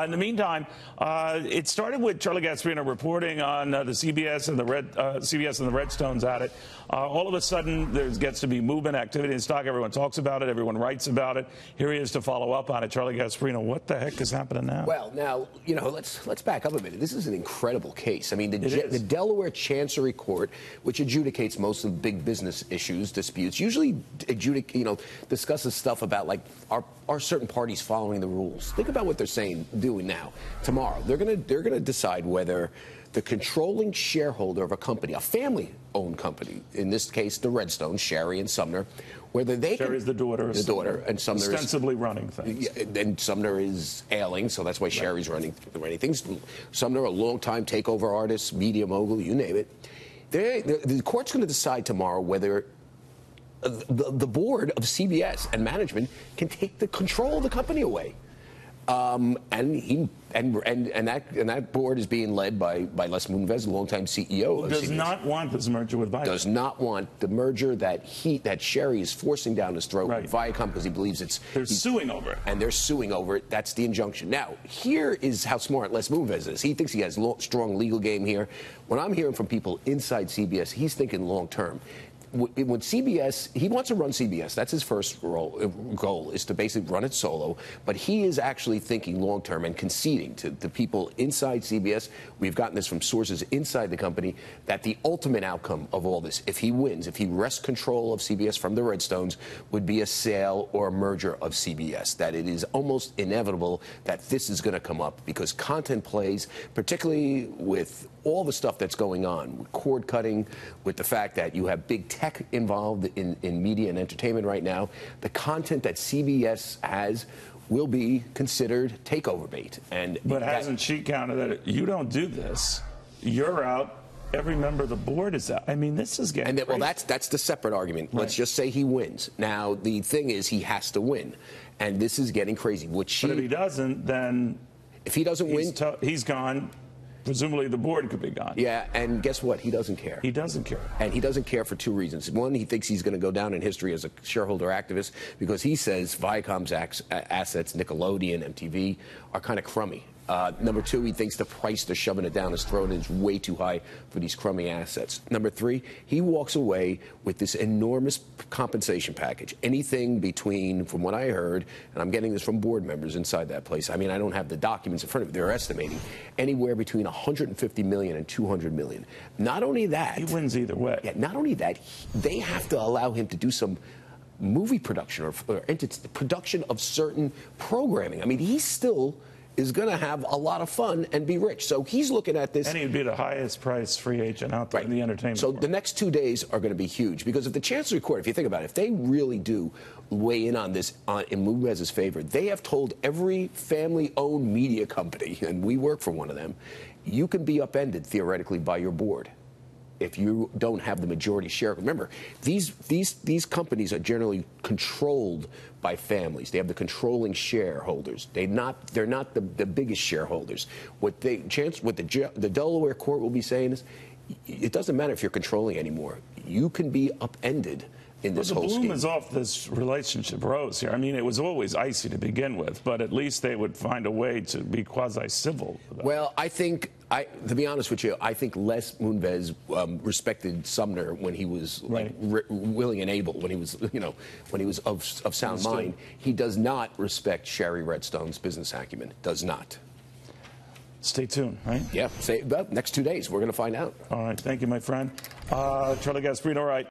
In the meantime, it started with Charlie Gasparino reporting on the CBS and the Redstones at it. All of a sudden, there gets to be movement, activity in stock. Everyone talks about it. Everyone writes about it. Here he is to follow up on it. Charlie Gasparino, what the heck is happening now? Well, now, let's back up a minute. This is an incredible case. I mean, the Delaware Chancery Court, which adjudicates most of the big business issues, disputes, usually discusses stuff about, like, are certain parties following the rules. Think about what they're doing now. Tomorrow, they're gonna decide whether the controlling shareholder of a company, a family-owned company, in this case the Redstones, Shari and Sumner, whether they Shari's the daughter, and Sumner ostensibly running things. And Sumner is ailing, so that's why Shari's running things. Sumner, a long-time takeover artist, media mogul, you name it. The court's going to decide tomorrow whether the board of CBS and management can take the control of the company away. And that board is being led by Les Moonves, the longtime CEO of CBS. Does not want this merger with Viacom. Does not want the merger that Shari is forcing down his throat with Viacom because he believes they're suing over it. And they're suing over it. That's the injunction. Now, here is how smart Les Moonves is. He thinks he has strong legal game here. When I'm hearing from people inside CBS, he's thinking long term. When CBS, he wants to run CBS. That's his first goal, is to basically run it solo. But he is actually thinking long term and conceding to the people inside CBS. We've gotten this from sources inside the company that the ultimate outcome of all this, if he wins, if he wrests control of CBS from the Redstones, would be a sale or a merger of CBS. That it is almost inevitable that this is going to come up because content plays, particularly with all the stuff that's going on, with cord cutting, with the fact that you have big tech involved in media and entertainment right now. The content that CBS has will be considered takeover bait. But hasn't she counted that you don't do this, you're out, every member of the board is out? I mean, this is getting crazy. Well, that's the separate argument. Let's just say he wins. Now, the thing is, he has to win. And this is getting crazy. But if he doesn't, then... If he doesn't win... He's gone. Presumably the board could be gone. Yeah, and guess what? He doesn't care. He doesn't care. And he doesn't care for two reasons. One, he thinks he's going to go down in history as a shareholder activist because he says Viacom's assets, Nickelodeon, MTV, are kind of crummy. Number two, he thinks the price they're shoving it down his throat is way too high for these crummy assets. Number three, he walks away with this enormous compensation package. Anything between, from what I heard, and I'm getting this from board members inside that place, I mean, I don't have the documents in front of me, they're estimating anywhere between $150 million and $200 million. Not only that... He wins either way. Yeah, not only that, they have to allow him to do some movie production or production of certain programming. I mean, he still is going to have a lot of fun and be rich. So he's looking at this. And he'd be the highest priced free agent out there in the entertainment world. The next 2 days are going to be huge because if the Chancery Court, if you think about it, if they really do weigh in on this in Moonves' favor, they have told every family-owned media company, and we work for one of them, you can be upended theoretically by your board if you don't have the majority share. Remember, these companies are generally controlled by families. They have the controlling shareholders. They're not the biggest shareholders. What the Delaware court will be saying is, it doesn't matter if you're controlling anymore. You can be upended in this whole scheme. The bloom is off this relationship rose here. I mean, it was always icy to begin with, but at least they would find a way to be quasi-civil. Well, I think, to be honest with you, I think Les Moonves respected Sumner when he was willing and able, when he was, when he was of sound mind. He does not respect Shari Redstone's business acumen. Does not. Stay tuned, right? Yeah. Next 2 days, we're going to find out. All right. Thank you, my friend. Charlie Gasparino, all right.